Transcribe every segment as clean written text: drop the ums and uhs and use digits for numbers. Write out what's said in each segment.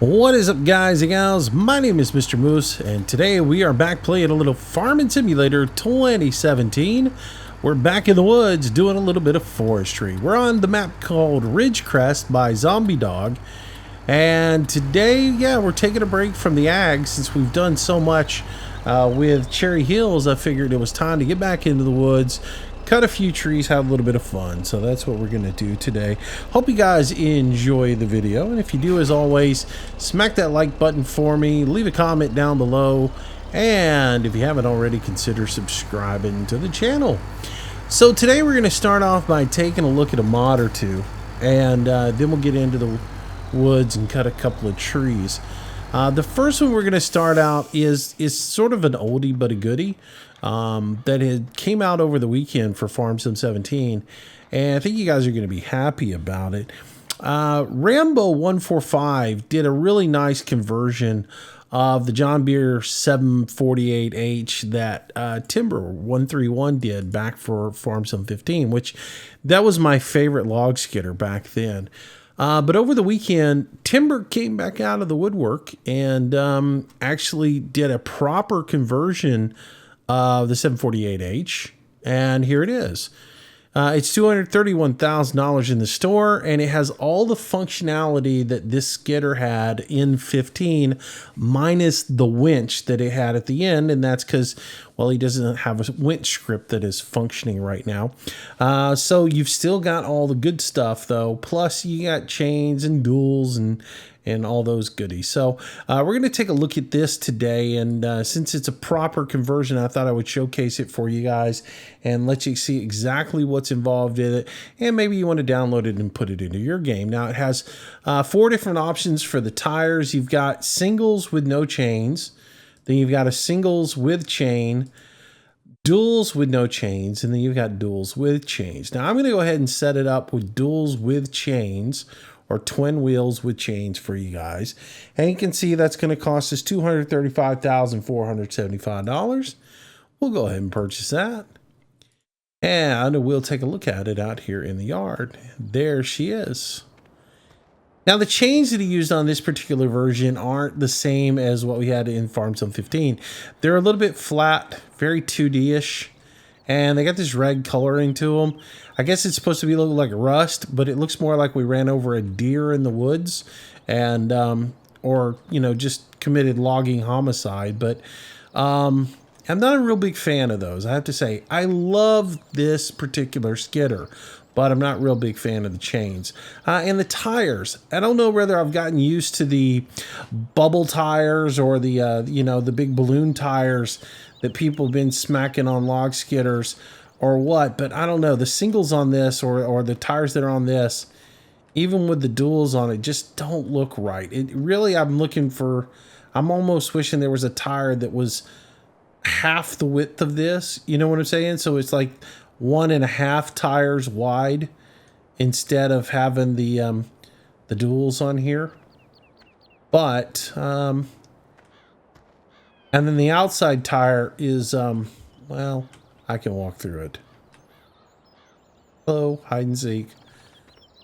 What is up, guys and gals? My name is Mr. Moose, and today we are back playing a little Farming Simulator 2017. We're back in the woods doing a little bit of forestry. We're on the map called Ridge Crest by Zombie Dog, and today, we're taking a break from the ag since we've done so much with Cherry Hills. I figured it was time to get back into the woods, cut a few trees, have a little bit of fun. So that's what we're going to do today. Hope you guys enjoy the video, and if you do, as always, smack that like button for me, leave a comment down below, and if you haven't already, consider subscribing to the channel. So today we're going to start off by taking a look at a mod or two, and then we'll get into the woods and cut a couple of trees. The first one we're going to start out is sort of an oldie but a goodie. That came out over the weekend for Farm Sim 17, and I think you guys are going to be happy about it. Rambo 145 did a really nice conversion of the John Deere 748H that Timber 131 did back for Farm Sim 15, which that was my favorite log skidder back then. But over the weekend, Timber came back out of the woodwork and actually did a proper conversion of the 748H, and here it is. It's $231,000 in the store, and it has all the functionality that this skidder had in 15, minus the winch that it had at the end, and that's because, well, he doesn't have a winch script that is functioning right now. So you've still got all the good stuff, though, plus you got chains and duals and all those goodies. So we're going to take a look at this today, and since it's a proper conversion, I thought I would showcase it for you guys and let you see exactly what's involved in it, and maybe you want to download it and put it into your game. Now it has 4 different options for the tires. You've got singles with no chains, then you've got a singles with chain, duals with no chains, and then you've got duals with chains. Now I'm going to go ahead and set it up with duals with chains, or twin wheels with chains for you guys. And you can see that's going to cost us $235,475. We'll go ahead and purchase that. And we'll take a look at it out here in the yard. There she is. Now the chains that he used on this particular version aren't the same as what we had in Farm Sim 15. They're a little bit flat, very 2D-ish. And they got this red coloring to them. I guess it's supposed to be looking like rust, but it looks more like we ran over a deer in the woods, and or just committed logging homicide. But I'm not a real big fan of those. I have to say, I love this particular skidder, but I'm not a real big fan of the chains. And the tires, I don't know whether I've gotten used to the bubble tires or the the big balloon tires that people have been smacking on log skidders or what, but I don't know. The singles on this or the tires that are on this, even with the duals on it, just don't look right. It really, I'm almost wishing there was a tire that was half the width of this. You know what I'm saying? So it's like 1.5 tires wide instead of having the duals on here. But and then the outside tire is, well, I can walk through it. Hello, hide and seek.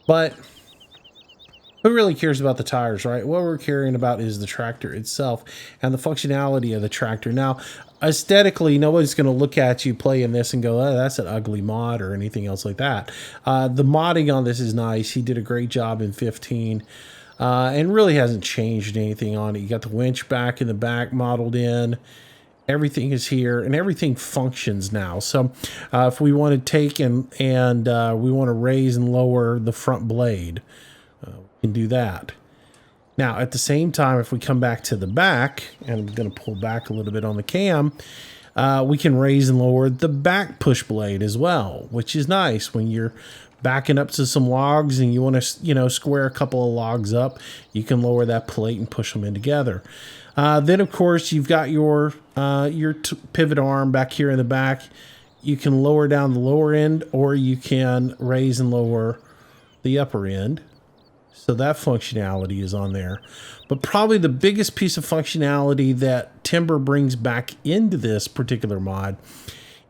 But who really cares about the tires, right? What we're caring about is the tractor itself and the functionality of the tractor. Now, aesthetically, nobody's going to look at you playing this and go, oh, that's an ugly mod or anything else like that. The modding on this is nice. He did a great job in 15. And really hasn't changed anything on it. You got the winch back in the back modeled in. Everything is here, and everything functions now. So if we want to take and we want to raise and lower the front blade, we can do that. Now, at the same time, if we come back to the back, and I'm going to pull back a little bit on the cam, we can raise and lower the back push blade as well, which is nice when you're backing up to some logs and you want to, square a couple of logs up. You can lower that plate and push them in together. Then, of course, you've got your pivot arm back here in the back. You can lower down the lower end, or you can raise and lower the upper end. So that functionality is on there. But probably the biggest piece of functionality that Timber brings back into this particular mod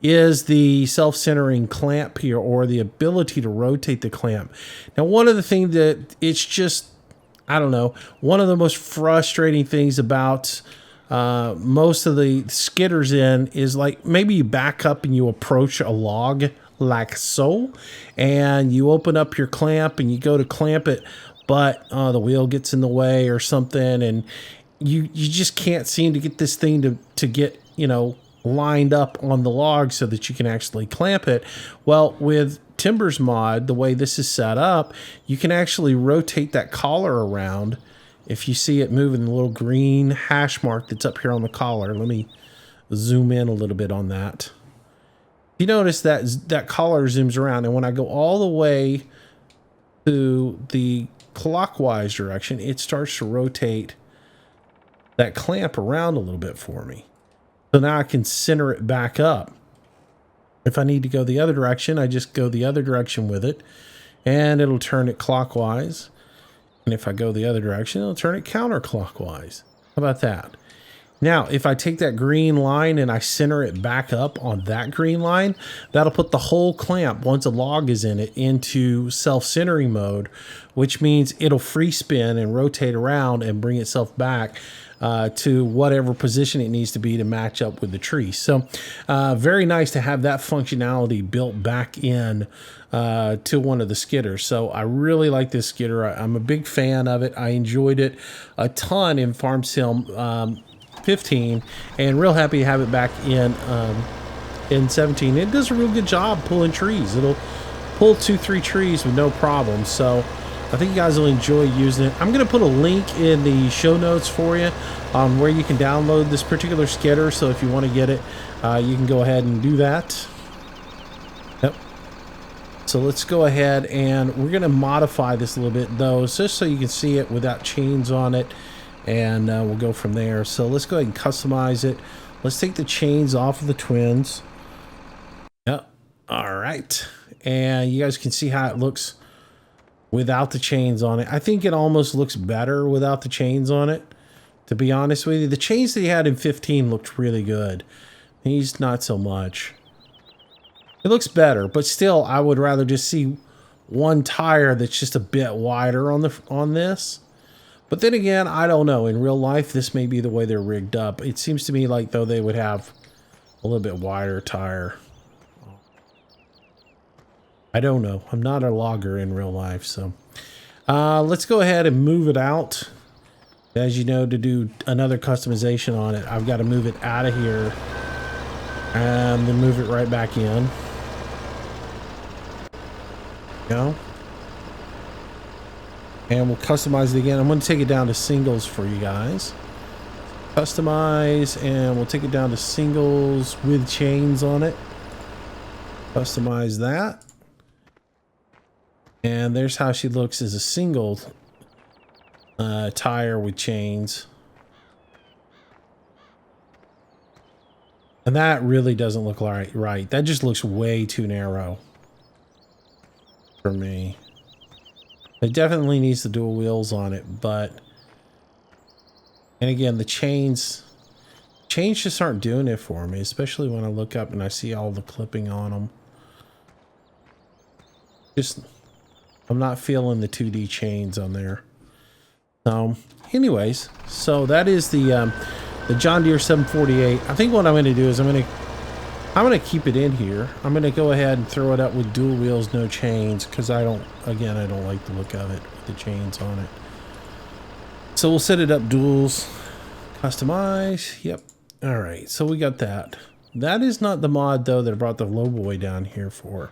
is the self-centering clamp here, or the ability to rotate the clamp. Now, one of the things that it's just I don't know, one of the most frustrating things about most of the skidders in is like maybe you back up and you approach a log like so, and you open up your clamp and you go to clamp it, but the wheel gets in the way or something, and you just can't seem to get this thing to get, you know, lined up on the log so that you can actually clamp it. Well, with Timbers mod, the way this is set up, you can actually rotate that collar around. If you see it moving, the little green hash mark that's up here on the collar, let me zoom in a little bit on that. You notice that that collar zooms around, and when I go all the way to the clockwise direction, it starts to rotate that clamp around a little bit for me. So now I can center it back up. If I need to go the other direction, I just go the other direction with it, and it'll turn it clockwise. And if I go the other direction, it'll turn it counterclockwise. How about that? Now, if I take that green line and I center it back up on that green line, that'll put the whole clamp, once a log is in it, into self-centering mode, which means it'll free spin and rotate around and bring itself back to whatever position it needs to be to match up with the tree. So very nice to have that functionality built back in to one of the skidders. So I really like this skidder. I'm a big fan of it. I enjoyed it a ton in Farm Sim 15, and real happy to have it back in 17. It does a real good job pulling trees. It'll pull 2-3 trees with no problem. So I think you guys will enjoy using it. I'm going to put a link in the show notes for you on where you can download this particular skidder. So if you want to get it, you can go ahead and do that. Yep. So let's go ahead, and we're going to modify this a little bit though, just so you can see it without chains on it. And we'll go from there. So let's go ahead and customize it. Let's take the chains off of the twins. Yep. All right. And you guys can see how it looks without the chains on it. I think it almost looks better without the chains on it, to be honest with you. The chains that he had in 15 looked really good. These not so much. It looks better, but still I would rather just see one tire that's just a bit wider on this. But then again, I don't know. In real life, this may be the way they're rigged up. It seems to me like, though, they would have a little bit wider tire. I don't know. I'm not a logger in real life, so. Let's go ahead and move it out. As you know, to do another customization on it, I've got to move it out of here and then move it right back in. Go. And we'll customize it again. I'm going to take it down to singles for you guys. Customize, and we'll take it down to singles with chains on it. Customize that. And there's how she looks as a single tire with chains. And that really doesn't look right. That just looks way too narrow for me. It definitely needs the dual wheels on it, but, and again, the chains just aren't doing it for me, especially when I look up and I see all the clipping on them. Just, I'm not feeling the 2D chains on there. So, anyways, so that is the John Deere 748. I think what I'm going to do is I'm going to keep it in here. I'm going to go ahead and throw it up with dual wheels, no chains, because I don't like the look of it with the chains on it. So we'll set it up duals, customize. Yep. All right. So we got that. That is not the mod though that I brought the lowboy down here for.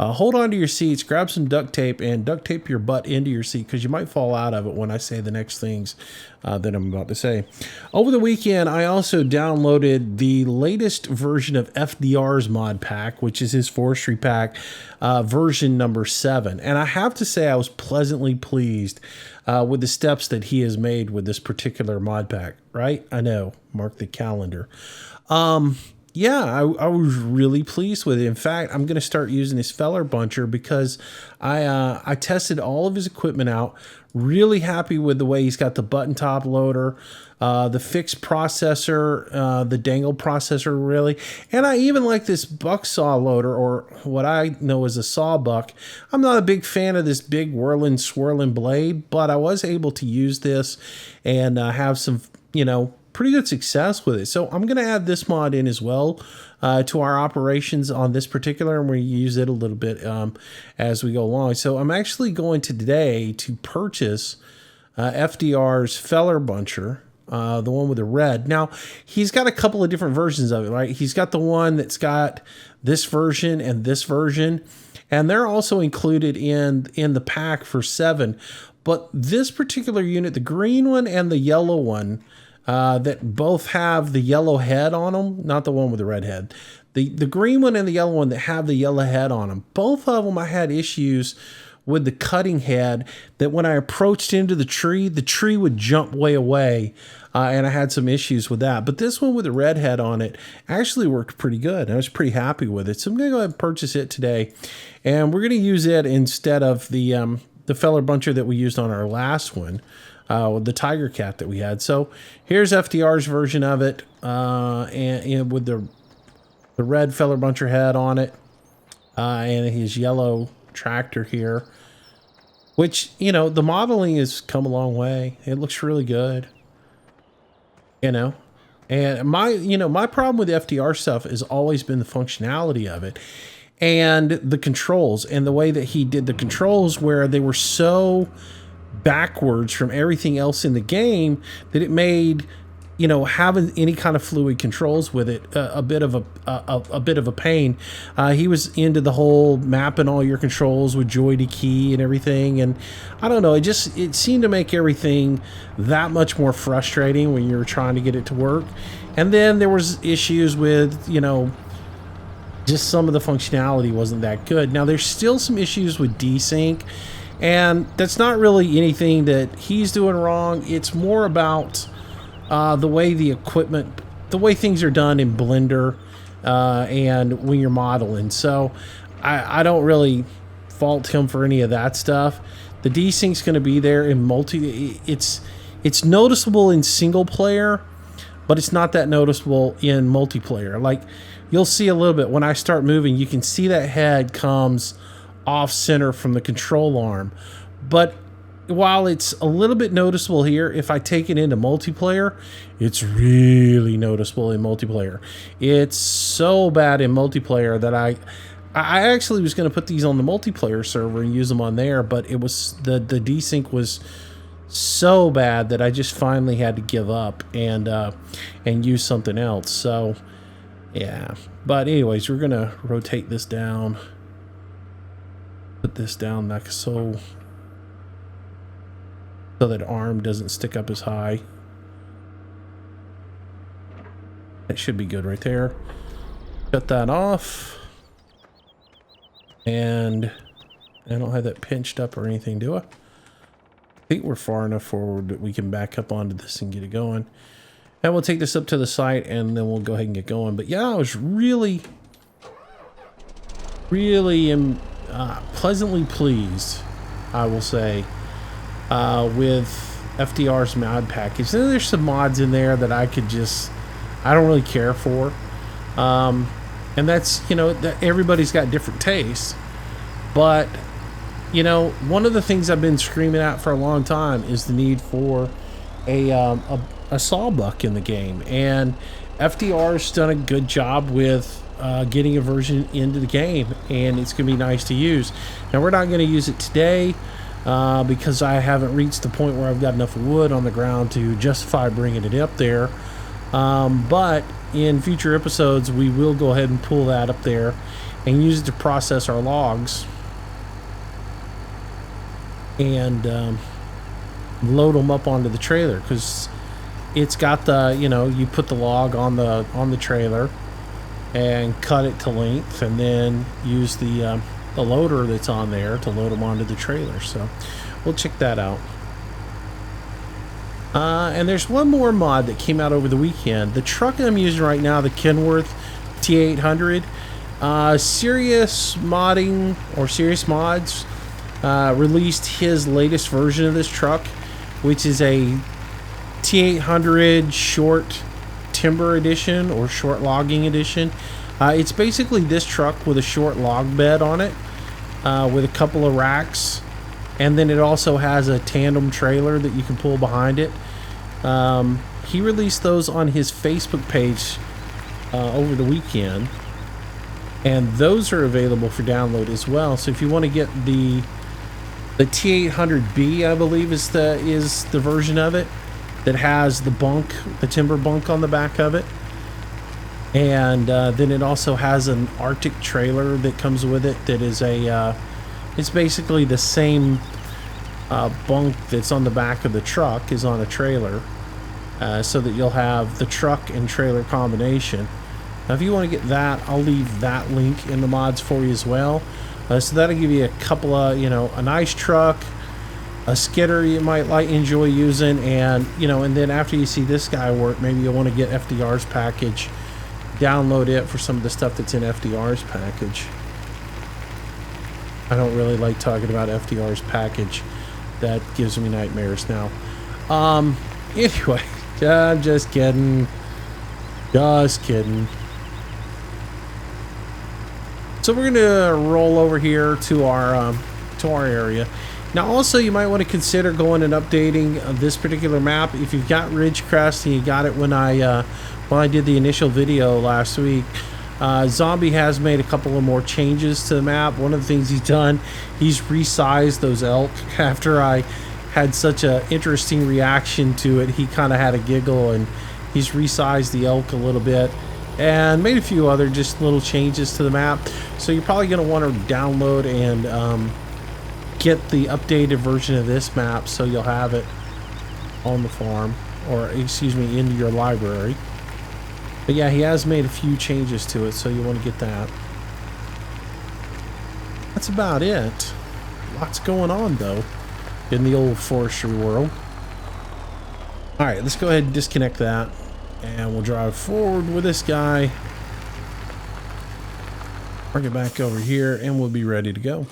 Hold on to your seats, grab some duct tape, and duct tape your butt into your seat because you might fall out of it when I say the next things that I'm about to say. Over the weekend, I also downloaded the latest version of FDR's mod pack, which is his forestry pack, version number 7. And I have to say I was pleasantly pleased with the steps that he has made with this particular mod pack, right? I know, mark the calendar. Yeah, I was really pleased with it. In fact, I'm going to start using his feller buncher because I tested all of his equipment out. Really happy with the way he's got the button top loader, the fixed processor, the dangle processor, really. And I even like this buck saw loader, or what I know as a sawbuck. I'm not a big fan of this big whirling, swirling blade, but I was able to use this and have some, pretty good success with it. So I'm going to add this mod in as well to our operations on this particular, and we use it a little bit as we go along. So I'm actually going to today to purchase FDR's feller buncher, the one with the red. Now, he's got a couple of different versions of it, right? He's got the one that's got this version and this version, and they're also included in the pack for 7. But this particular unit, the green one and the yellow one, that both have the yellow head on them, not the one with the red head. The green one and the yellow one that have the yellow head on them, both of them I had issues with the cutting head, that when I approached into the tree would jump way away, and I had some issues with that. But this one with the red head on it actually worked pretty good. I was pretty happy with it. So I'm going to go ahead and purchase it today, and we're going to use it instead of the feller buncher that we used on our last one. With the Tiger Cat that we had. So here's FDR's version of it, and with the red feller buncher head on it, and his yellow tractor here, which, the modeling has come a long way. It looks really good, and my problem with the FDR stuff has always been the functionality of it and the controls, and the way that he did the controls, where they were so backwards from everything else in the game that it made having any kind of fluid controls with it a bit of a pain. He was into the whole mapping all your controls with joy to key and everything, and I don't know, it seemed to make everything that much more frustrating when you're trying to get it to work. And then there was issues with just some of the functionality wasn't that good. Now there's still some issues with desync, and that's not really anything that he's doing wrong. It's more about the way the way things are done in Blender, and when you're modeling. So I don't really fault him for any of that stuff. The desync's going to be there in multi. It's noticeable in single player, but it's not that noticeable in multiplayer. Like, you'll see a little bit when I start moving, you can see that head comes off center from the control arm. But while it's a little bit noticeable here, if I take it into multiplayer, it's really noticeable in multiplayer. It's so bad in multiplayer that I actually was going to put these on the multiplayer server and use them on there, but it was the desync was so bad that I just finally had to give up and use something else. So yeah, but anyways, we're gonna rotate this down. Put this down like so that arm doesn't stick up as high. That should be good right there. Cut that off. And I don't have that pinched up or anything, do I? I think we're far enough forward that we can back up onto this and get it going. And we'll take this up to the site and then we'll go ahead and get going. But yeah, I was really pleasantly pleased, I will say, with FDR's mod package. And there's some mods in there that I don't really care for. And that's, that everybody's got different tastes. But, one of the things I've been screaming at for a long time is the need for a sawbuck in the game. And FDR's done a good job with getting a version into the game, and it's gonna be nice to use. Now we're not going to use it today because I haven't reached the point where I've got enough wood on the ground to justify bringing it up there, but in future episodes we will go ahead and pull that up there and use it to process our logs and load them up onto the trailer, because it's got the, you put the log on the trailer and cut it to length, and then use the loader that's on there to load them onto the trailer. So we'll check that out. And there's one more mod that came out over the weekend. The truck I'm using right now, the Kenworth T800. Serious Modding or Serious Mods released his latest version of this truck, which is a T800 short timber edition or short logging edition. It's basically this truck with a short log bed on it, with a couple of racks, and then it also has a tandem trailer that you can pull behind it. He released those on his Facebook page over the weekend, and those are available for download as well. So if you want to get the T800B, I believe is the version of it that has the timber bunk on the back of it, and then it also has an Arctic trailer that comes with it that is it's basically the same bunk that's on the back of the truck is on a trailer, so that you'll have the truck and trailer combination. Now if you want to get that, I'll leave that link in the mods for you as well. So that'll give you a couple of, a nice truck, a skidder you might enjoy using, and and then after you see this guy work, maybe you'll want to get FDR's package, download it for some of the stuff that's in FDR's package. I don't really like talking about FDR's package. That gives me nightmares now. Anyway, just kidding. Just kidding. So we're gonna roll over here to our area. Now also you might want to consider going and updating this particular map. If you've got Ridge Crest and you got it when I did the initial video last week, Zombie has made a couple of more changes to the map. One of the things he's done, he's resized those elk. After I had such a interesting reaction to it, he kind of had a giggle, and he's resized the elk a little bit and made a few other just little changes to the map. So you're probably going to want to download and get the updated version of this map so you'll have it on the farm, or excuse me, into your library. But yeah, he has made a few changes to it, so you want to get that. That's about it. Lots going on though in the old forestry world. Alright, let's go ahead and disconnect that, and we'll drive forward with this guy. Park it back over here, and we'll be ready to go.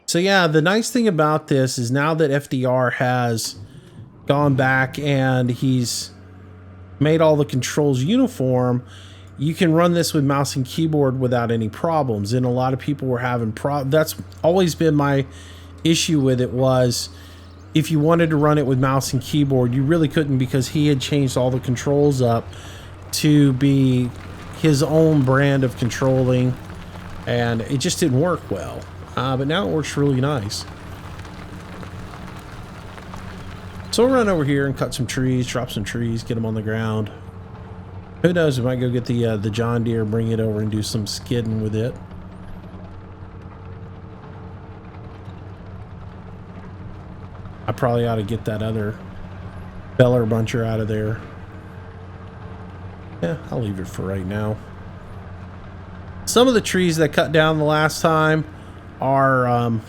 So yeah, the nice thing about this is now that FDR has gone back and he's made all the controls uniform, you can run this with mouse and keyboard without any problems. And a lot of people were having that's always been my issue with it, was if you wanted to run it with mouse and keyboard, you really couldn't, because he had changed all the controls up to be his own brand of controlling, and it just didn't work well. But now it works really nice. So we'll run over here and cut some trees, drop some trees, get them on the ground. Who knows, we might go get the John Deere, bring it over and do some skidding with it. I probably ought to get that other beller buncher out of there. Yeah, I'll leave it for right now. Some of the trees that cut down the last time are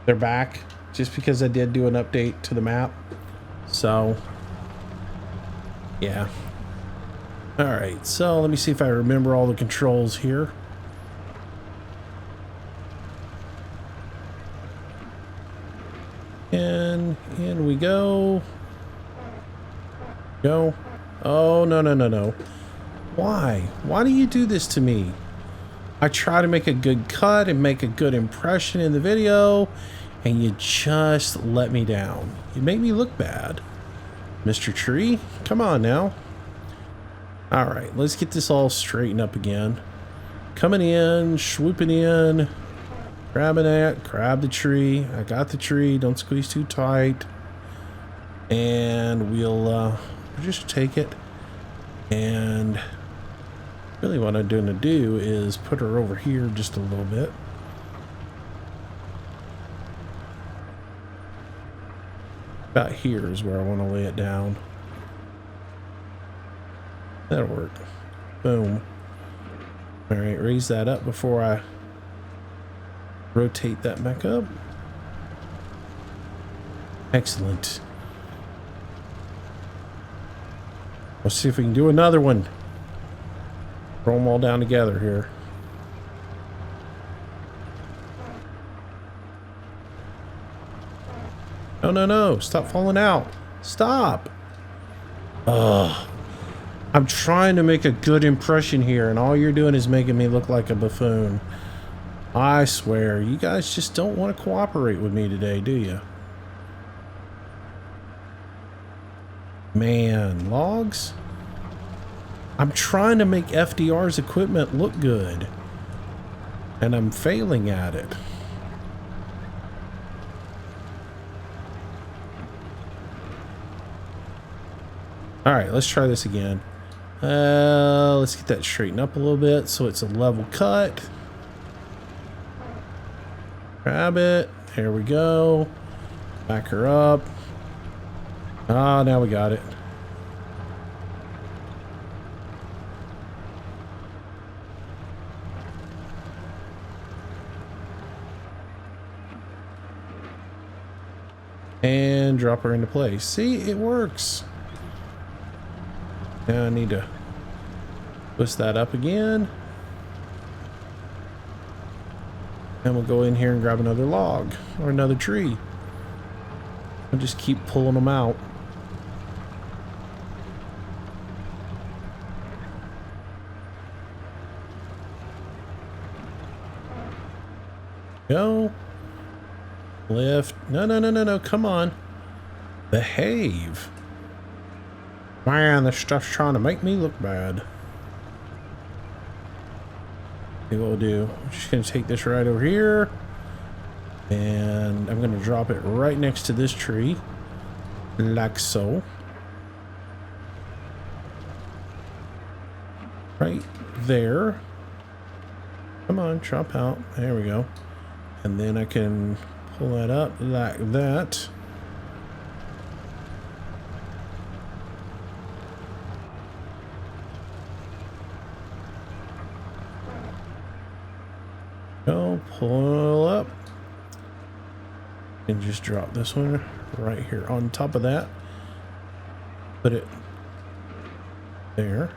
they're back, just because I did do an update to the map. So yeah. All right, so let me see if I remember all the controls here. And in we go. Go. Oh, no, no, no, no. Why? Why do you do this to me? I try to make a good cut and make a good impression in the video, and you just let me down. You make me look bad. Mr. Tree, come on now. All right, let's get this all straightened up again. Coming in, swooping in, grabbing that, grab the tree. I got the tree, don't squeeze too tight. And we'll just take it, and really what I'm going to do is put her over here just a little bit. About here is where I want to lay it down. That'll work. Boom. All right, raise that up before I rotate that back up. Excellent. Let's see if we can do another one. Throw them all down together here. No, no, no. Stop falling out. Stop. Ugh. I'm trying to make a good impression here, and all you're doing is making me look like a buffoon. I swear, you guys just don't want to cooperate with me today, do you? Man, logs? I'm trying to make FDR's equipment look good, and I'm failing at it. All right, let's try this again. Let's get that straightened up a little bit so it's a level cut. Grab it. There we go. Back her up. Ah, now we got it. And drop her into place. See, it works. Now I need to twist that up again. And we'll go in here and grab another log or another tree. I'll just keep pulling them out. Go. Lift. No, no, no, no, no. Come on. Behave. Man, this stuff's trying to make me look bad. See what we'll do. I'm just going to take this right over here. And I'm going to drop it right next to this tree. Like so. Right there. Come on, chop out. There we go. And then I can pull that up like that. Go, pull up. And just drop this one right here on top of that. Put it there.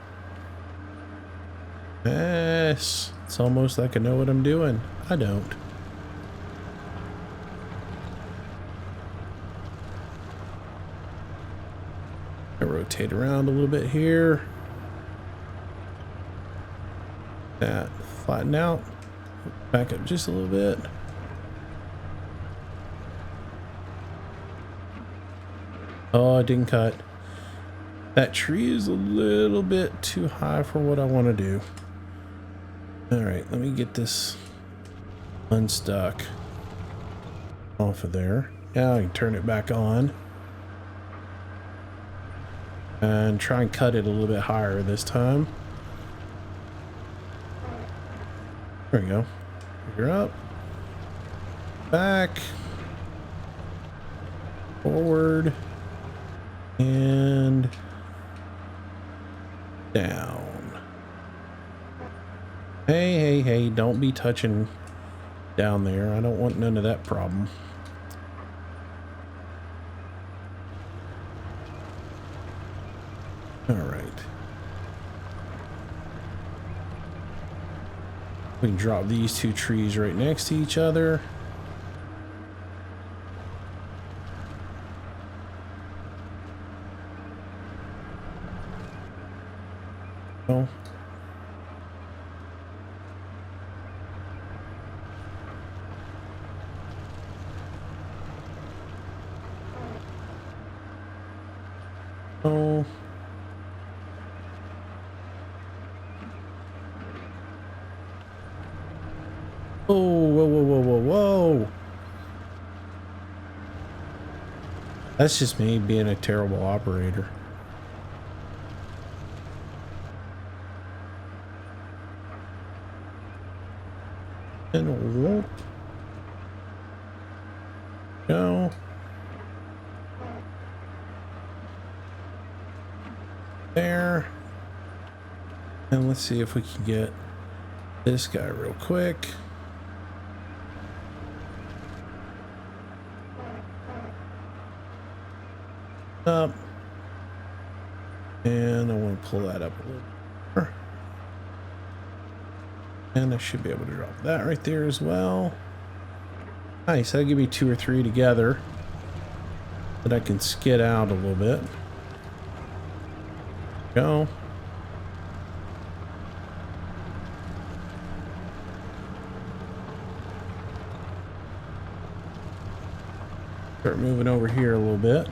Yes. It's almost like I know what I'm doing. I don't. I rotate around a little bit here. That flatten out. Back up just a little bit. Oh, I didn't cut. That tree is a little bit too high for what I want to do. All right, let me get this unstuck off of there. Now I can turn it back on. And try and cut it a little bit higher this time. There we go. You're up. Back. Forward. And down. Hey, hey, hey, don't be touching down there. I don't want none of that problem. All right. We can drop these two trees right next to each other. Oh. Oh. Oh, whoa, whoa, whoa, whoa, whoa. That's just me being a terrible operator. And whoop. Go. There. And let's see if we can get this guy real quick. Up. And And I want to pull that up a little more. And I should be able to drop that right there as well. Nice, that'll give me 2 or 3 together that I can skid out a little bit. Go. Start moving over here a little bit.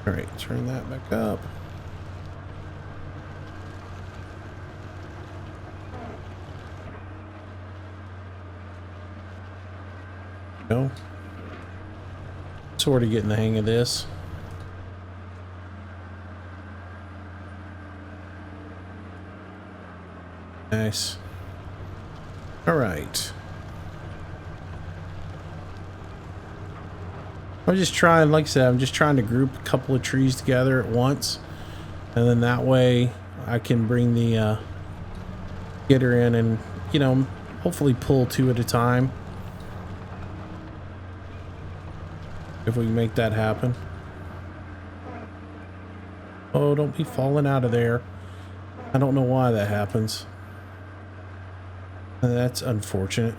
All right, turn that back up. Go. Sort of getting the hang of this. Nice. All right. I'm just trying, like I said, I'm just trying to group a couple of trees together at once. And then that way I can bring the getter in and, you know, hopefully pull 2 at a time. If we can make that happen. Oh, don't be falling out of there. I don't know why that happens. That's unfortunate.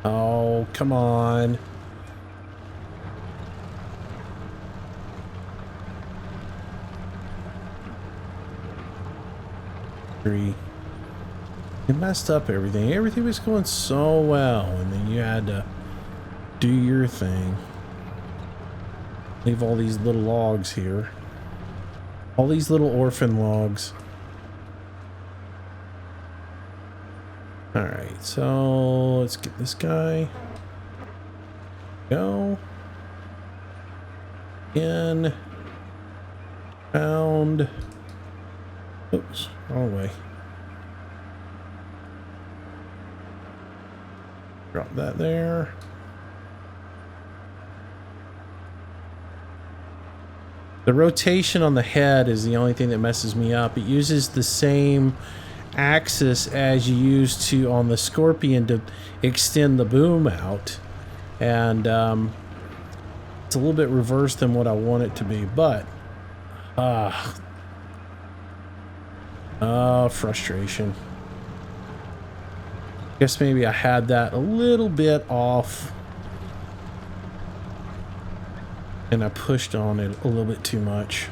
Oh, come on. It messed up everything. Everything was going so well, and then you had to do your thing. Leave all these little logs here. All these little orphan logs. Alright, so let's get this guy. Go. In. Round. Oops, wrong way. Drop that there. The rotation on the head is the only thing that messes me up. It uses the same axis as you use to on the Scorpion to extend the boom out, and it's a little bit reversed than what I want it to be, but frustration. Guess maybe I had that a little bit off and I pushed on it a little bit too much.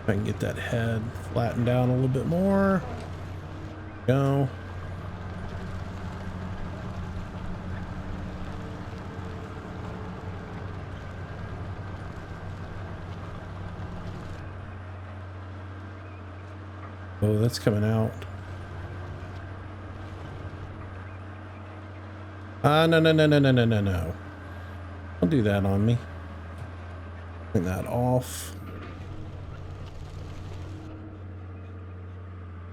If I can get that head flattened down a little bit more. Go. Oh, that's coming out. No. Don't do that on me. Bring that off.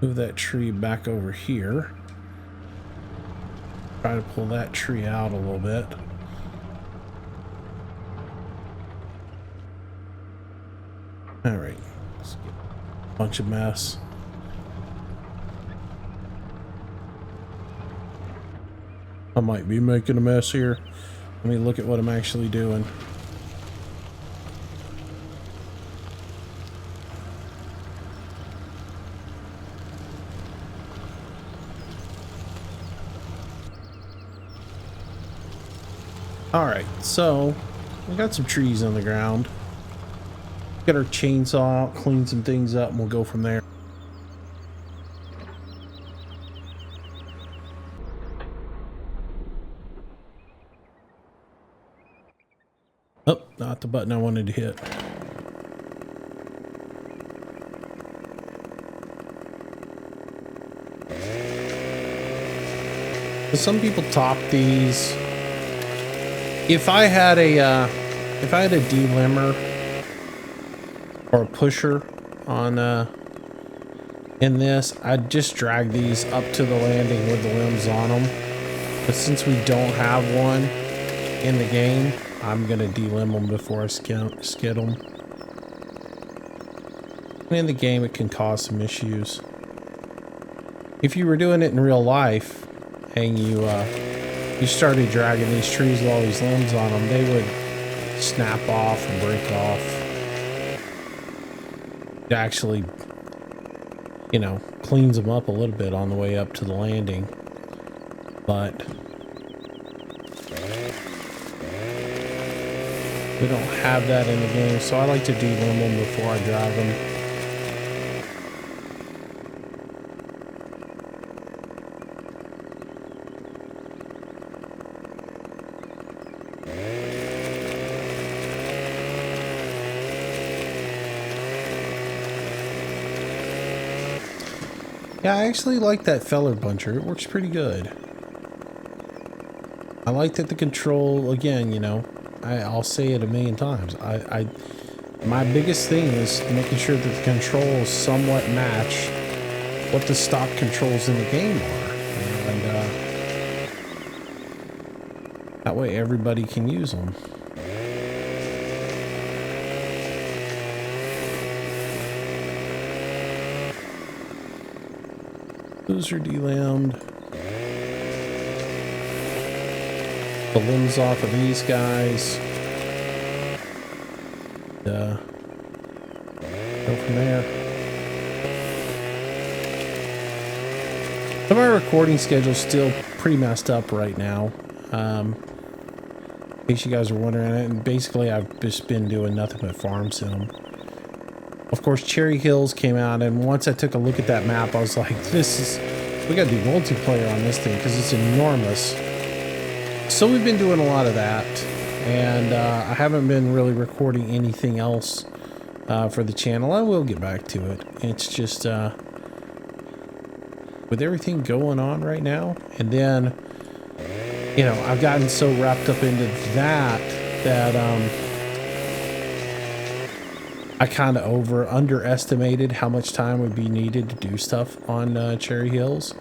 Move that tree back over here. Try to pull that tree out a little bit. All right. Let's get a bunch of mess. I might be making a mess here. Let me look at what I'm actually doing. All right, so we got some trees on the ground. Get our chainsaw, clean some things up, and we'll go from there. Oh, not the button I wanted to hit. So some people top these. If I had a if I had a delimber or a pusher on in this, I'd just drag these up to the landing with the limbs on them. But since we don't have one in the game, I'm gonna delimb them before I skid them. And in the game, it can cause some issues. If you were doing it in real life and you started dragging these trees with all these limbs on them, they would snap off and break off. It actually, you know, cleans them up a little bit on the way up to the landing. But we don't have that in the game, so I like to delimb them before I drive them. Yeah, I actually like that feller buncher. It works pretty good. I like that the control, again, you know, I'll say it a million times. My biggest thing is making sure that the controls somewhat match what the stock controls in the game are. And that way everybody can use them. Those are delimbed. The limbs off of these guys. Go from there. So my recording schedule's still pretty messed up right now. In case you guys are wondering, and basically I've just been doing nothing but farm sim. Of course, Cherry Hills came out, and once I took a look at that map, I was like, we gotta do multiplayer on this thing because it's enormous. So we've been doing a lot of that, and I haven't been really recording anything else for the channel. I will get back to it. It's just with everything going on right now, and then, you know, I've gotten so wrapped up into that I kind of underestimated how much time would be needed to do stuff on Cherry Hills,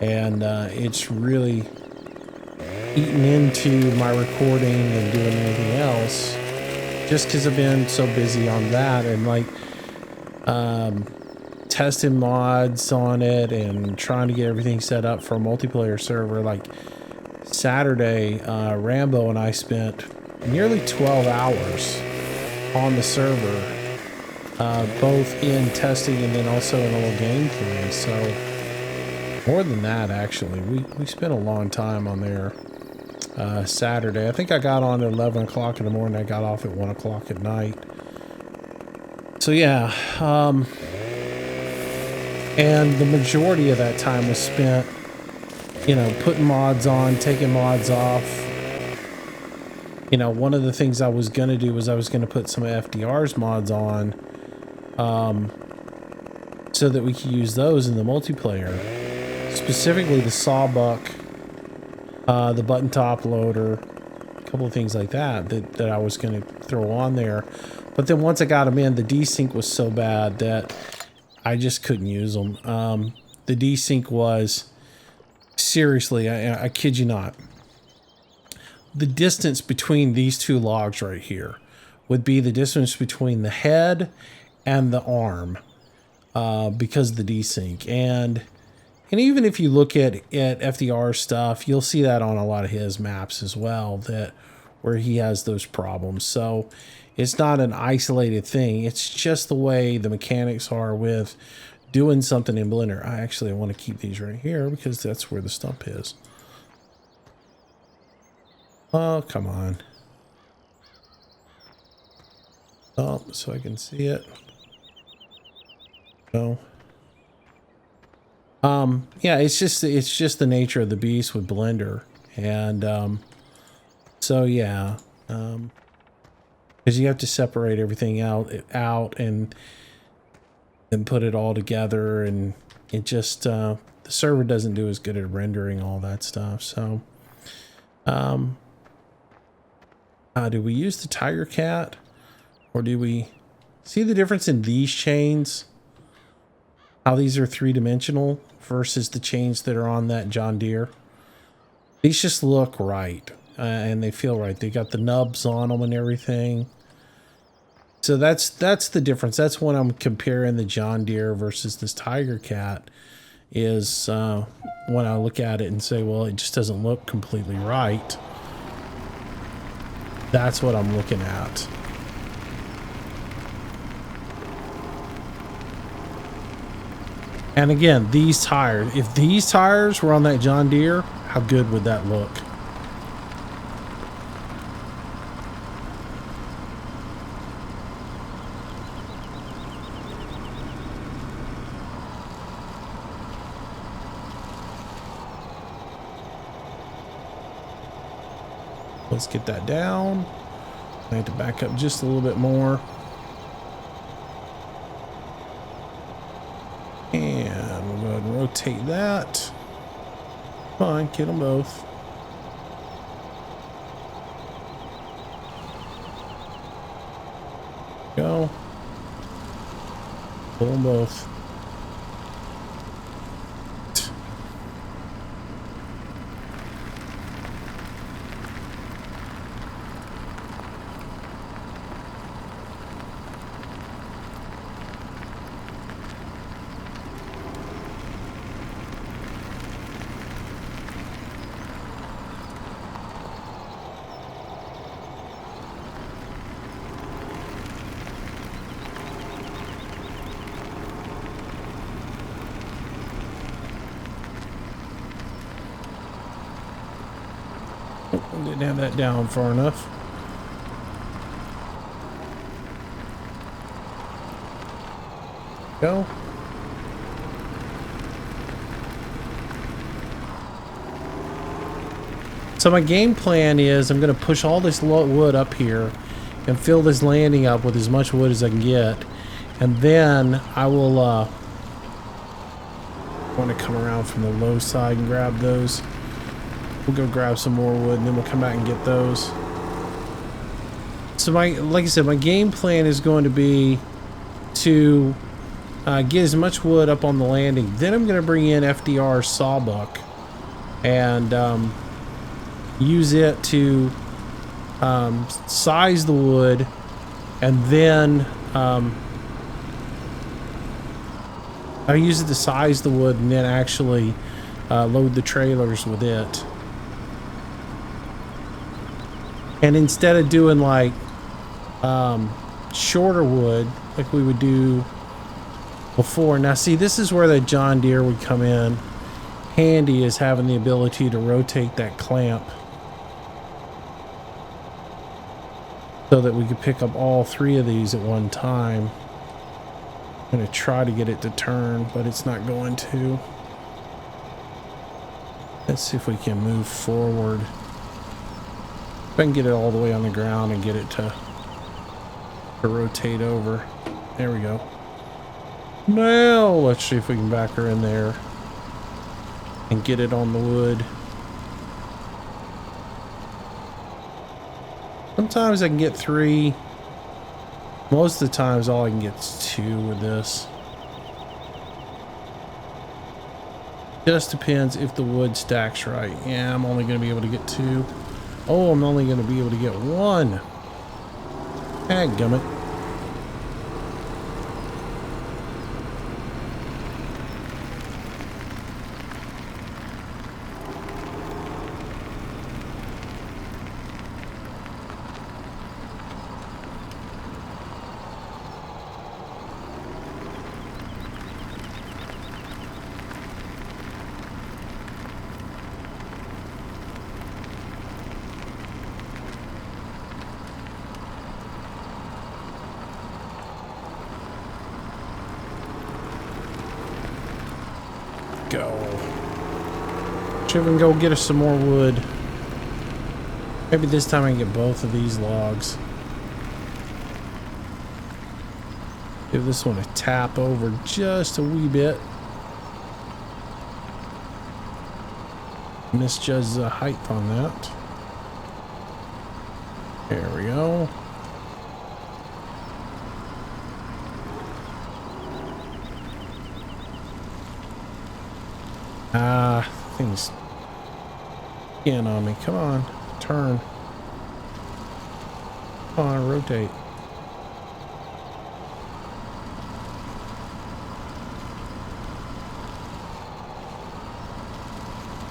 and it's really eaten into my recording and doing anything else just because I've been so busy on that, and like testing mods on it and trying to get everything set up for a multiplayer server. Like Saturday, Rambo and I spent nearly 12 hours on the server, both in testing and then also in a little gameplay. So more than that, actually, we spent a long time on there. Saturday, I think I got on at 11 o'clock in the morning. I got off at 1 o'clock at night. So yeah, and the majority of that time was spent, you know, putting mods on, taking mods off. You know, one of the things I was going to do was I was going to put some FDR's mods on, so that we could use those in the multiplayer. Specifically the sawbuck, the button top loader, a couple of things like that I was going to throw on there. But then once I got them in, the desync was so bad that I just couldn't use them. The desync was, seriously, I kid you not, the distance between these two logs right here would be the distance between the head and the arm, because of the desync. And even if you look at FDR stuff, you'll see that on a lot of his maps as well, that where he has those problems. So it's not an isolated thing. It's just the way the mechanics are with doing something in Blender. I want to keep these right here because that's where the stump is. Oh, come on. Oh, so I can see it. No. Yeah, it's just the nature of the beast with Blender. And so yeah, because you have to separate everything out and put it all together, and it just the server doesn't do as good at rendering all that stuff. So Do we use the Tiger Cat, or do we see the difference in these chains? How these are three-dimensional versus the chains that are on that John Deere. These just look right, and they feel right. They got the nubs on them and everything. So that's the difference. That's when I'm comparing the John Deere versus this Tiger Cat, is when I look at it and say, well, it just doesn't look completely right. That's what I'm looking at. And again, these tires, if these tires were on that John Deere, how good would that look? Let's get that down. I have to back up just a little bit more. And we'll go ahead and rotate that. Fine, get them both. Go. Pull them both. Didn't have that down far enough. Go. So my game plan is I'm going to push all this wood up here and fill this landing up with as much wood as I can get. And then I will want to come around from the low side and grab those. We'll go grab some more wood and then we'll come back and get those. So like I said, my game plan is going to be to get as much wood up on the landing. Then I'm going to bring in FDR sawbuck and use it to size the wood, and then I use it to size the wood and then actually load the trailers with it. And instead of doing like shorter wood like we would do before. Now see, this is where the John Deere would come in handy, is having the ability to rotate that clamp so that we could pick up all three of these at one time. I'm going to try to get it to turn, but it's not going to. Let's see if we can move forward. If I can get it all the way on the ground and get it to rotate over. There we go. Now let's see if we can back her in there and get it on the wood. Sometimes I can get 3. Most of the times all I can get is 2 with this. Just depends if the wood stacks right. Yeah, I'm only going to be able to get 2. Oh, I'm only going to be able to get 1. Dadgummit. Go. Should even go get us some more wood. Maybe this time I can get both of these logs. Give this one a tap over just a wee bit. Misjudged the height on that. There we go. Things getting on me. Come on, turn. Come on, rotate.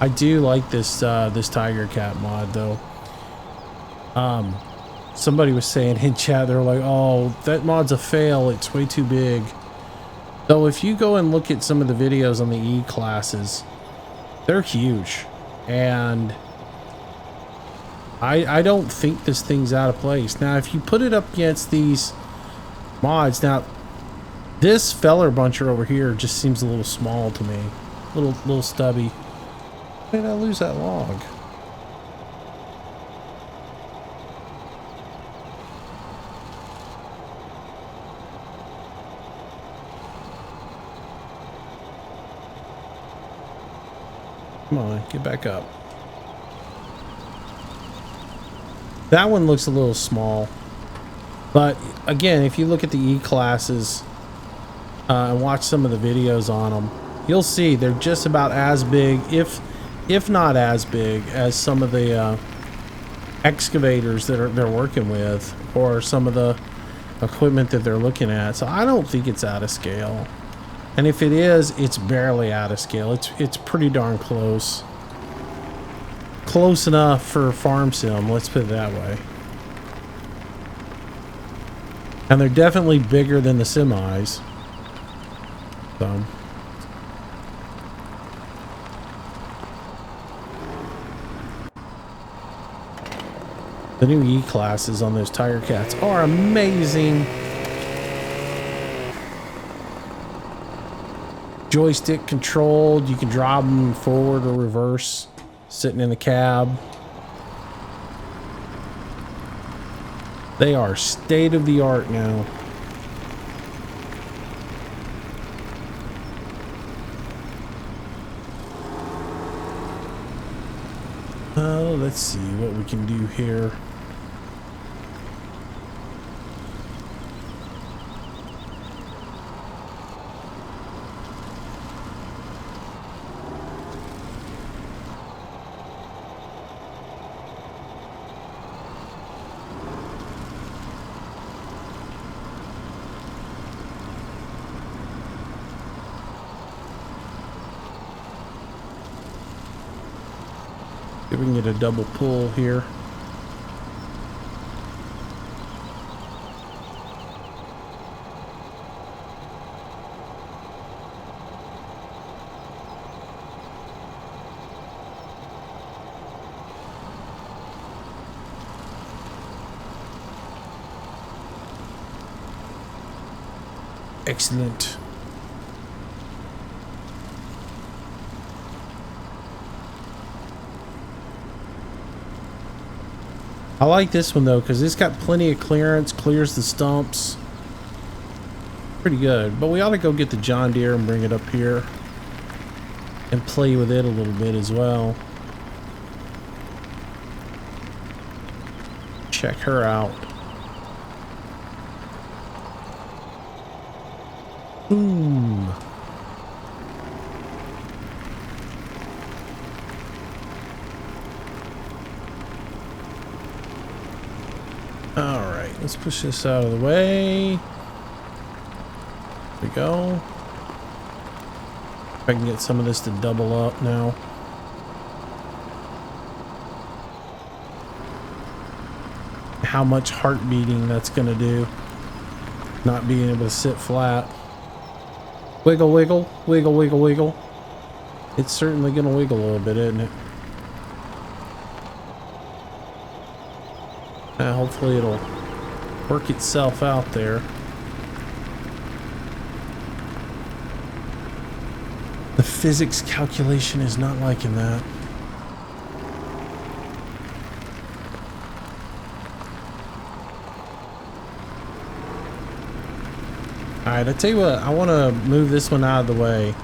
I do like this this Tiger Cat mod though. Somebody was saying in chat, they're like, oh, that mod's a fail, it's way too big. So if you go and look at some of the videos on the E classes, they're huge, and I don't think this thing's out of place. Now if you put it up against these mods, now this feller buncher over here just seems a little small to me, little stubby. Why did I lose that log? Come on, get back up. That one looks a little small. But again, if you look at the E classes and watch some of the videos on them, you'll see they're just about as big, if not as big, as some of the excavators that they're working with, or some of the equipment that they're looking at. So I don't think it's out of scale. And if it is, it's barely out of scale. It's pretty darn close. Close enough for farm sim, let's put it that way. And they're definitely bigger than the semis. So the new E classes on those Tiger Cats are amazing. Joystick controlled, you can drive them forward or reverse, sitting in the cab. They are state of the art now. Let's see what we can do here. See if we can get a double pull here. Excellent. I like this one though because it's got plenty of clearance, clears the stumps. Pretty good. But we ought to go get the John Deere and bring it up here and play with it a little bit as well. Check her out. Boom. All right, let's push this out of the way. There we go. If I can get some of this to double up now. How much heart beating that's gonna do. Not being able to sit flat. Wiggle, wiggle, wiggle, wiggle, wiggle. It's certainly gonna wiggle a little bit, isn't it? Hopefully it'll work itself out there. The physics calculation is not liking that. Alright, I tell you what, I want to move this one out of the way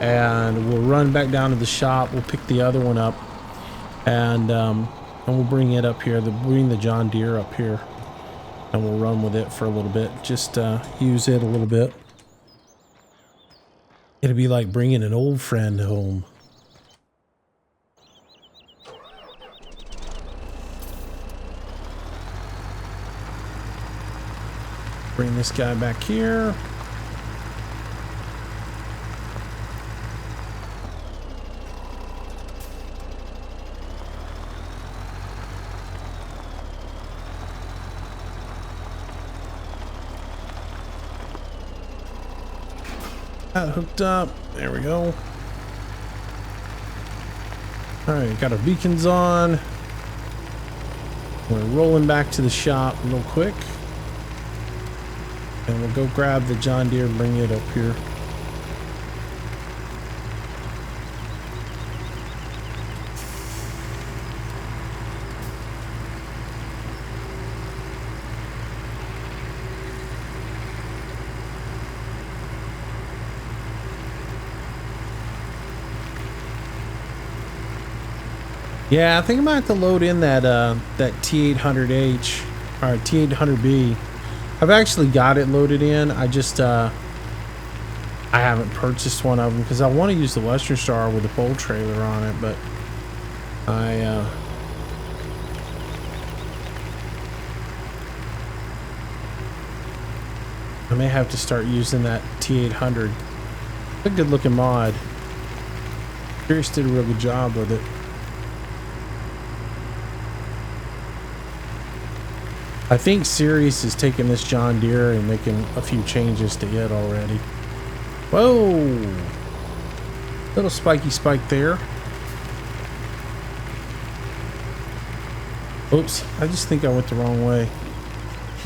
and we'll run back down to the shop. We'll pick the other one up and And we'll bring it up here, bring the John Deere up here, and we'll run with it for a little bit. Just use it a little bit. It'll be like bringing an old friend home. Bring this guy back here. That hooked up. There we go. Alright, got our beacons on. We're rolling back to the shop real quick. And we'll go grab the John Deere and bring it up here. Yeah, I think I might have to load in that that T800H or T800B. I've actually got it loaded in. I just I haven't purchased one of them because I want to use the Western Star with the pole trailer on it, but I may have to start using that T800. It's a good looking mod. Pierce did a real good job with it. I think Sirius is taking this John Deere and making a few changes to it already. Whoa! Little spiky spike there. Oops, I just think I went the wrong way.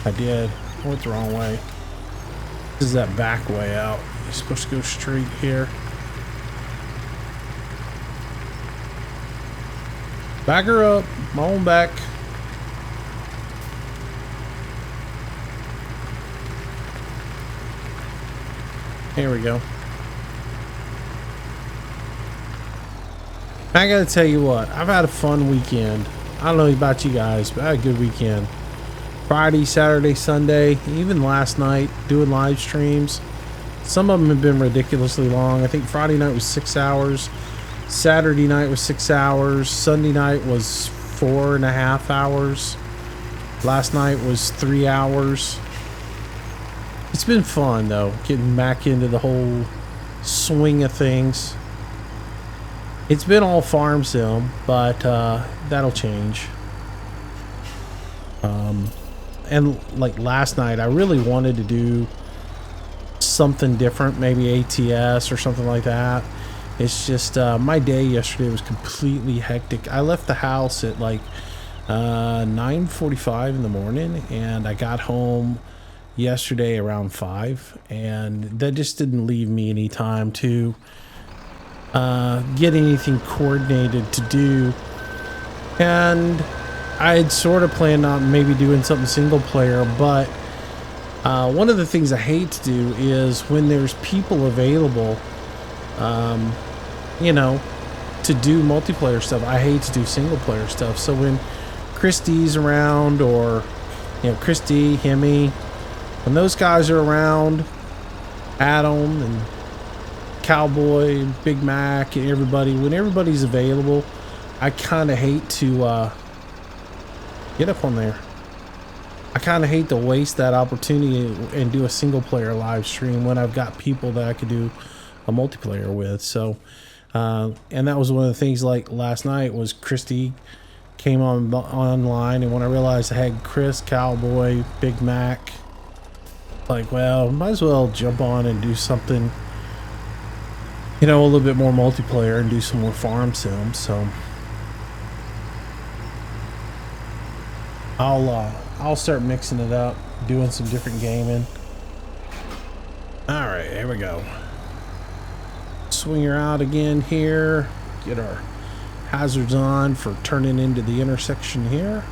I did. I went the wrong way. This is that back way out. You're supposed to go straight here. Back her up. My own back. Here we go. I gotta tell you what, I've had a fun weekend. I don't know about you guys, but I had a good weekend. Friday, Saturday, Sunday, even last night, doing live streams. Some of them have been ridiculously long. I think Friday night was 6 hours. Saturday night was 6 hours. Sunday night was 4.5 hours. Last night was 3 hours. It's been fun though, getting back into the whole swing of things. It's been all farm sim, but that'll change. And like last night, I really wanted to do something different, maybe ATS or something like that. It's just my day yesterday was completely hectic. I left the house at like 9:45 in the morning, and I got home yesterday around 5, and that just didn't leave me any time to get anything coordinated to do. And I had sort of planned on maybe doing something single player, but one of the things I hate to do is when there's people available, you know, to do multiplayer stuff, I hate to do single player stuff. So when Christy's around, or you know, Christy, Hemi, when those guys are around, Adam and Cowboy, Big Mac, and everybody, when everybody's available, I kind of hate to get up on there. I kind of hate to waste that opportunity and do a single player live stream when I've got people that I could do a multiplayer with. So, and that was one of the things. Like last night was Christy came online, and when I realized I had Chris, Cowboy, Big Mac, like, well, might as well jump on and do something, you know, a little bit more multiplayer and do some more farm sim. So I'll start mixing it up, doing some different gaming. All right, here we go. Swing her out again here. Get our hazards on for turning into the intersection here.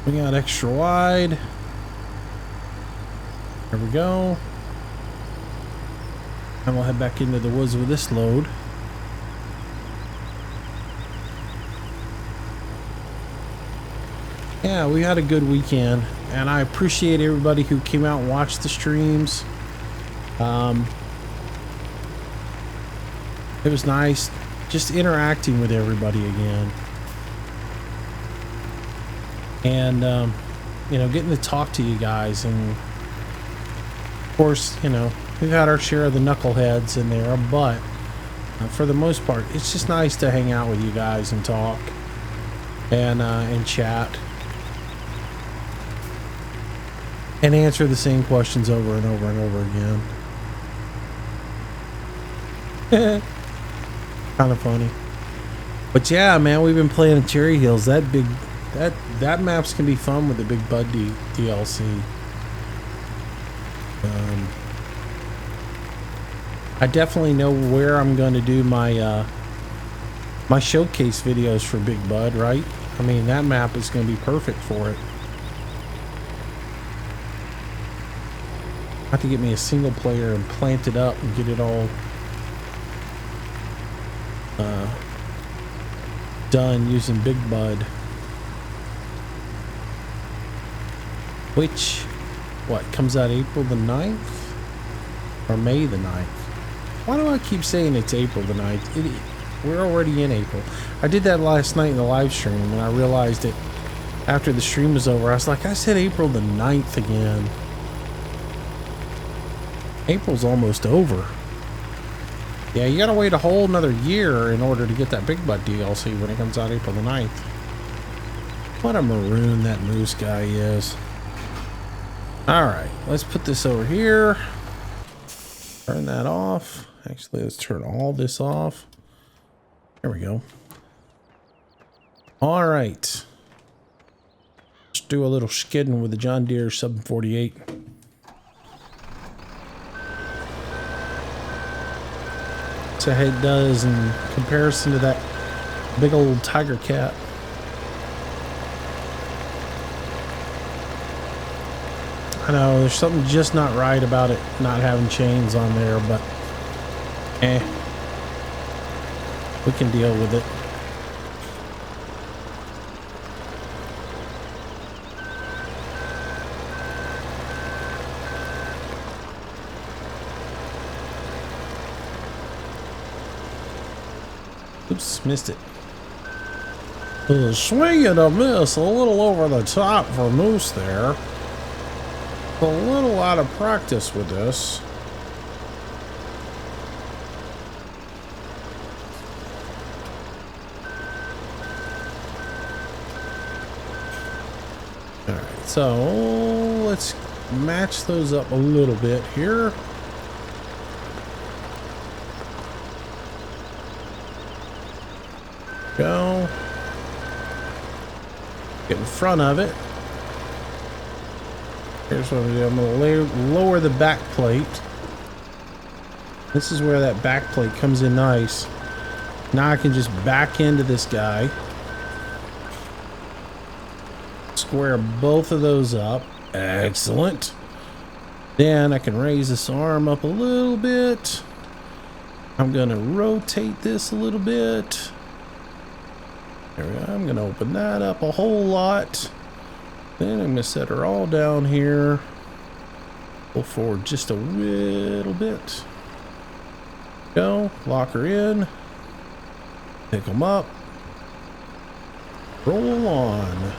We got extra wide. There we go. And we'll head back into the woods with this load. Yeah, we had a good weekend, and I appreciate everybody who came out and watched the streams. It was nice just interacting with everybody again. And, you know, getting to talk to you guys. And, of course, you know, we've had our share of the knuckleheads in there, but for the most part, it's just nice to hang out with you guys and talk and chat. And answer the same questions over and over and over again. Kind of funny. But yeah, man, we've been playing in Cherry Hills. That maps can be fun with the Big Bud DLC. I definitely know where I'm going to do my my showcase videos for Big Bud, right? I mean, that map is going to be perfect for it. I have to get me a single player and plant it up and get it all done using Big Bud. Which, what, comes out April the 9th? Or May the 9th? Why do I keep saying it's April the 9th? We're already in April. I did that last night in the live stream, and I realized it after the stream was over. I was like, I said April the 9th again. April's almost over. Yeah, you gotta wait a whole another year in order to get that Big Bud DLC when it comes out April the 9th. What a maroon that moose guy is. Alright, let's put this over here. Turn that off. Actually, let's turn all this off. There we go. Alright. Let's do a little skidding with the John Deere 748. See how it does in comparison to that big old Tiger Cat. I know there's something just not right about it not having chains on there, but we can deal with it. Oops, missed it. Swing and a miss, a little over the top for Moose there. A little out of practice with this. Alright, so let's match those up a little bit here. Go. Get in front of it. Here's what I'm gonna do. I'm gonna lower the back plate. This is where that back plate comes in nice. Now I can just back into this guy. Square both of those up. Excellent. Then I can raise this arm up a little bit. I'm gonna rotate this a little bit. There we go. I'm gonna open that up a whole lot. Then I'm gonna set her all down here. Pull forward just a little bit. Go. Lock her in. Pick them up. Roll on.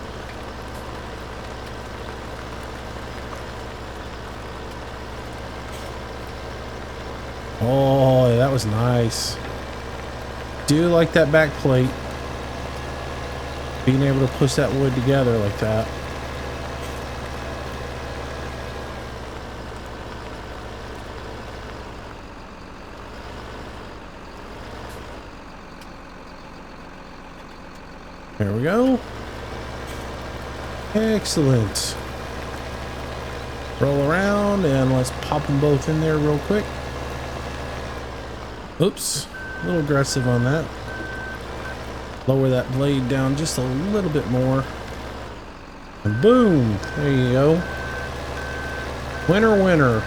Oh, that was nice. Do like that back plate. Being able to push that wood together like that. There we go. Excellent. Roll around and let's pop them both in there real quick. Oops, a little aggressive on that. Lower that blade down just a little bit more. And boom, there you go. Winner, winner.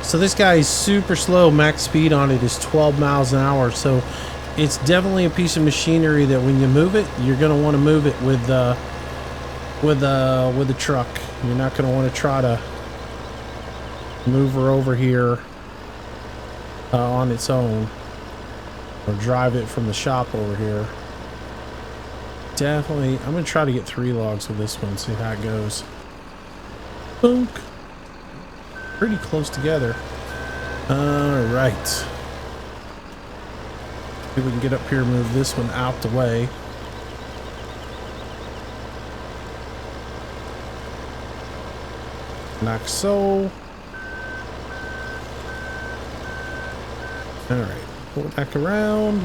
So this guy is super slow. Max speed on it is 12 miles an hour. So it's definitely a piece of machinery that when you move it, you're going to want to move it with a truck. You're not going to want to try to move her over here on its own, or drive it from the shop over here. Definitely, I'm going to try to get 3 logs with this one, see how it goes. Boom. Pretty close together. Alright. See if we can get up here and move this one out the way. Like so. Alright. Pull it back around.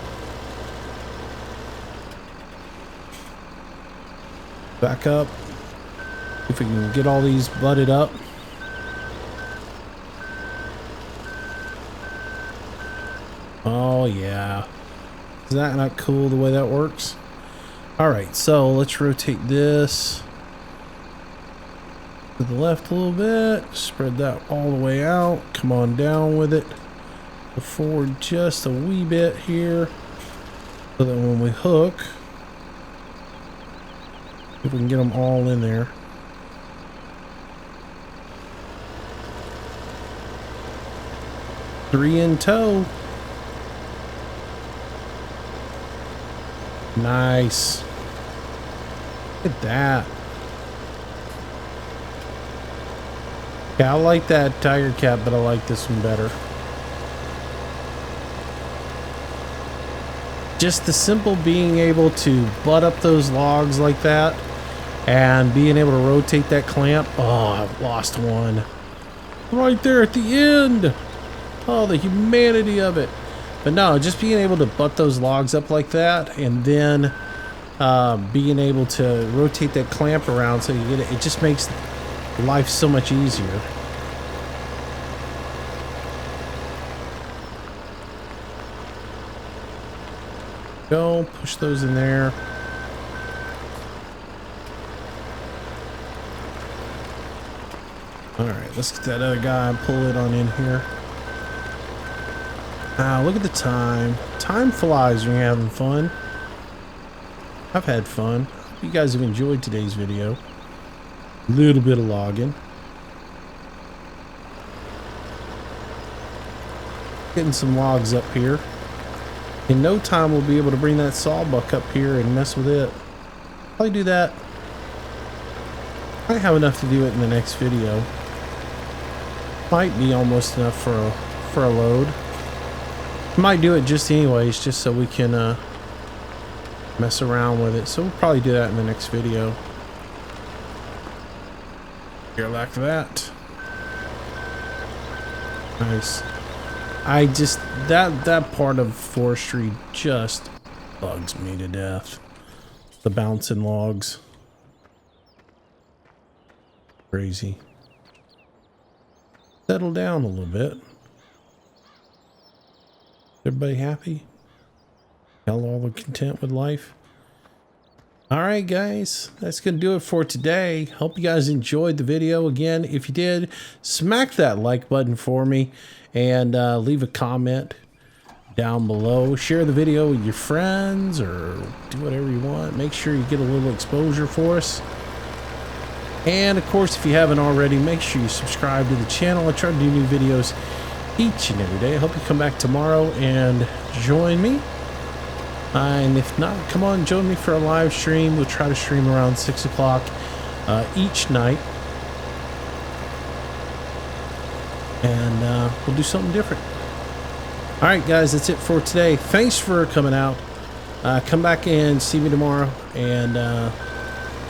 Back up. If we can get all these butted up. Oh yeah, is that not cool the way that works? All right, so let's rotate this to the left a little bit, spread that all the way out, come on down with it, go forward just a wee bit here, so that when we hook, if we can get them all in there. Three in tow. Nice. Look at that. Yeah, I like that Tiger Cat, but I like this one better. Just the simple being able to butt up those logs like that and being able to rotate that clamp. Oh, I've lost one. Right there at the end. Oh, the humanity of it. But no, just being able to butt those logs up like that, and then being able to rotate that clamp around so you get it, it just makes life so much easier. Go, push those in there. All right, let's get that other guy and pull it on in here. Now, look at the time. Time flies when you're having fun. I've had fun. Hope you guys have enjoyed today's video. A little bit of logging. Getting some logs up here. In no time, we'll be able to bring that sawbuck up here and mess with it. Probably do that. Might have enough to do it in the next video. Might be almost enough for a load. Might do it just anyways, just so we can mess around with it. So we'll probably do that in the next video. Here like that. Nice. I just that part of forestry just bugs me to death. The bouncing logs. Crazy. Settle down a little bit. Everybody happy? Y'all all content with life? Alright guys, that's going to do it for today. Hope you guys enjoyed the video. Again, if you did, smack that like button for me and leave a comment down below. Share the video with your friends or do whatever you want. Make sure you get a little exposure for us. And of course, if you haven't already, make sure you subscribe to the channel. I try to do new videos each and every day. I hope you come back tomorrow and join me. And if not, come on, join me for a live stream. We'll try to stream around 6 o'clock each night. And we'll do something different. All right, guys, that's it for today. Thanks for coming out. Come back and see me tomorrow. And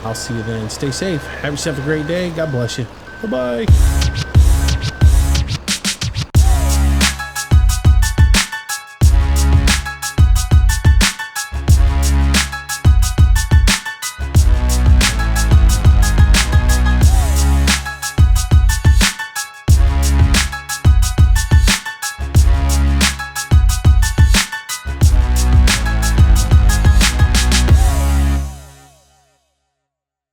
I'll see you then. Stay safe. Have yourself a great day. God bless you. Bye-bye.